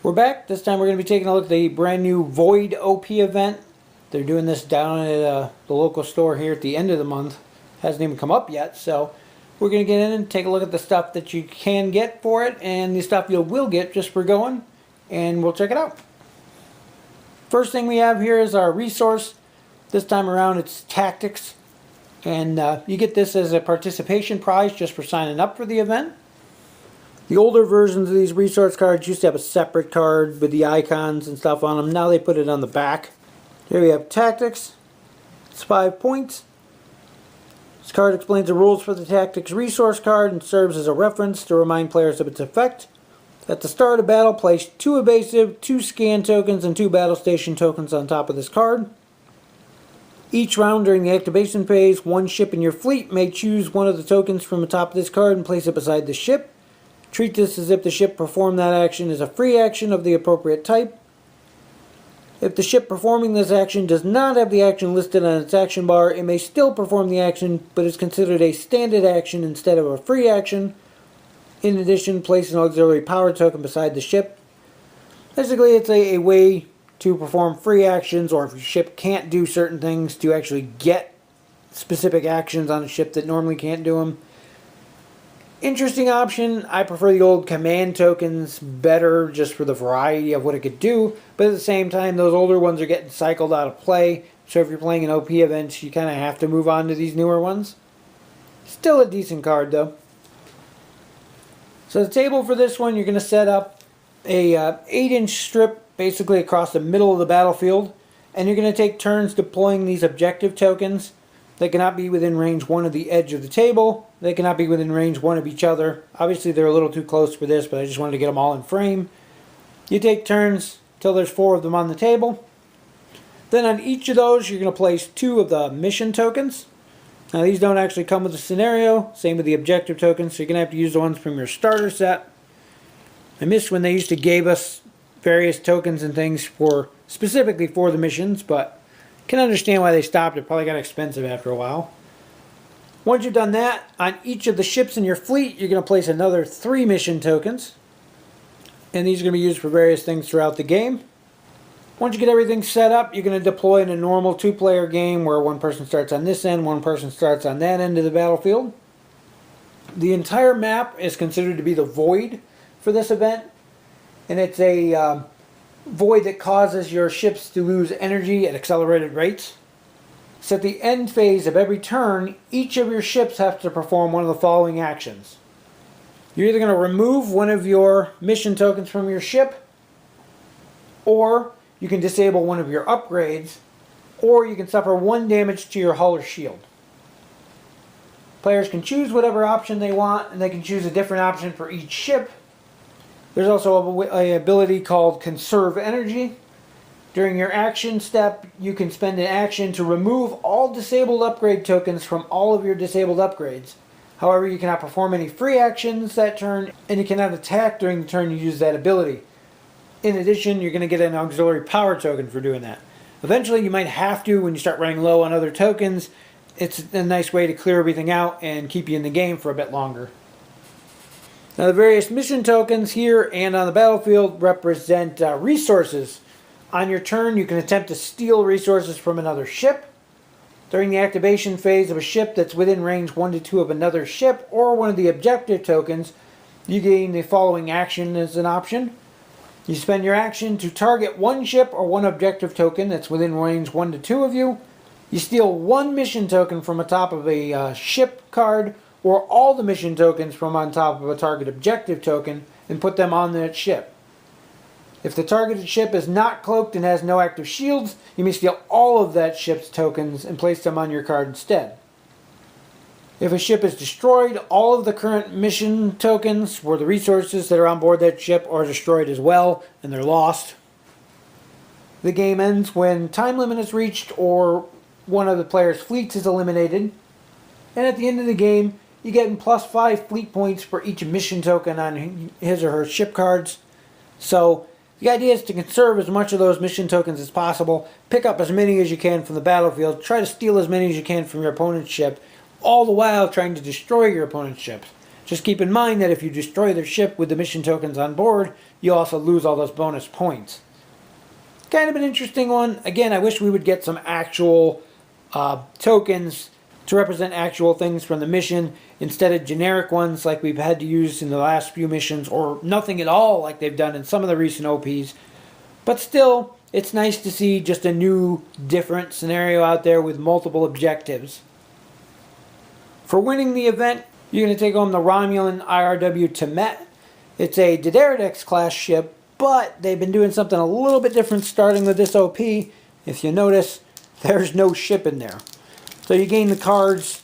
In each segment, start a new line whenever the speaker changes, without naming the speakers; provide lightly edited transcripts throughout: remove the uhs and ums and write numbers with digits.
We're back. This time we're going to be taking a look at the brand new Void OP event. They're doing this down at the local store here at the end of the month. Hasn't even come up yet, so we're going to get in and take a look at the stuff that you can get for it and the stuff you will get just for going, and we'll check it out. First thing we have here is our resource. This time around it's Tactics, and you get this as a participation prize just for signing up for the event. The older versions of these resource cards used to have a separate card with the icons and stuff on them. Now they put it on the back. Here we have Tactics. It's 5 points. This card explains the rules for the Tactics resource card and serves as a reference to remind players of its effect. At the start of battle, place 2 evasive, 2 scan tokens, and 2 battle station tokens on top of this card. Each round during the activation phase, one ship in your fleet may choose one of the tokens from the top of this card and place it beside the ship. Treat this as if the ship performed that action as a free action of the appropriate type. If the ship performing this action does not have the action listed on its action bar, it may still perform the action, but is considered a standard action instead of a free action. In addition, place an auxiliary power token beside the ship. Basically, it's a way to perform free actions, or if your ship can't do certain things, to actually get specific actions on a ship that normally can't do them. Interesting option. I prefer the old command tokens better just for the variety of what it could do, but at the same time those older ones are getting cycled out of play, so if you're playing an OP event you kind of have to move on to these newer ones. Still a decent card though. So the table for this one, you're going to set up a 8-inch strip basically across the middle of the battlefield, and you're going to take turns deploying these objective tokens. They cannot be within range 1 of the edge of the table. They cannot be within range 1 of each other. Obviously they're a little too close for this, but I just wanted to get them all in frame. You take turns till there's 4 of them on the table. Then on each of those you're going to place 2 of the mission tokens. Now these don't actually come with a scenario. Same with the objective tokens, so you're going to have to use the ones from your starter set. I miss when they used to give us various tokens and things for specifically for the missions, but can understand why they stopped. It probably got expensive after a while. Once you've done that, on each of the ships in your fleet, you're going to place another 3 mission tokens. And these are going to be used for various things throughout the game. Once you get everything set up, you're going to deploy in a normal 2-player game where one person starts on this end, one person starts on that end of the battlefield. The entire map is considered to be the void for this event. And it's a void that causes your ships to lose energy at accelerated rates. So at the end phase of every turn, each of your ships have to perform one of the following actions. You're either going to remove one of your mission tokens from your ship, or you can disable one of your upgrades, or you can suffer 1 damage to your hull or shield. Players can choose whatever option they want, and they can choose a different option for each ship. There's also an ability called Conserve Energy. During your action step, you can spend an action to remove all disabled upgrade tokens from all of your disabled upgrades. However, you cannot perform any free actions that turn, and you cannot attack during the turn you use that ability. In addition, you're going to get an auxiliary power token for doing that. Eventually, you might have to when you start running low on other tokens. It's a nice way to clear everything out and keep you in the game for a bit longer. Now the various mission tokens here and on the battlefield represent resources. On your turn you can attempt to steal resources from another ship. During the activation phase of a ship that's within range 1 to 2 of another ship or one of the objective tokens, you gain the following action as an option. You spend your action to target one ship or one objective token that's within range 1 to 2 of you. You steal 1 mission token from the top of a ship card, or all the mission tokens from on top of a target objective token, and put them on that ship. If the targeted ship is not cloaked and has no active shields, you may steal all of that ship's tokens and place them on your card instead. If a ship is destroyed, all of the current mission tokens or the resources that are on board that ship are destroyed as well, and they're lost. The game ends when time limit is reached or one of the player's fleets is eliminated. And at the end of the game, you get +5 fleet points for each mission token on his or her ship cards. So the idea is to conserve as much of those mission tokens as possible, pick up as many as you can from the battlefield, try to steal as many as you can from your opponent's ship, all the while trying to destroy your opponent's ships. Just keep in mind that if you destroy their ship with the mission tokens on board, you also lose all those bonus points. Kind of an interesting one. Again, I wish we would get some actual tokens to represent actual things from the mission instead of generic ones like we've had to use in the last few missions, or nothing at all like they've done in some of the recent OPs. But still, it's nice to see just a new, different scenario out there with multiple objectives. For winning the event, you're going to take home the Romulan IRW Temet. It's a Dideridex class ship, but they've been doing something a little bit different starting with this OP. If you notice, there's no ship in there. So you gain the cards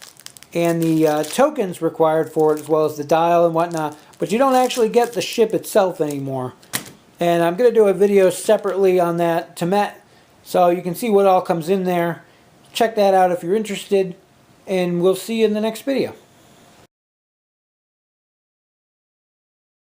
and the tokens required for it, as well as the dial and whatnot, but you don't actually get the ship itself anymore. And I'm going to do a video separately on that Temet, so you can see what all comes in there. Check that out if you're interested, and we'll see you in the next video.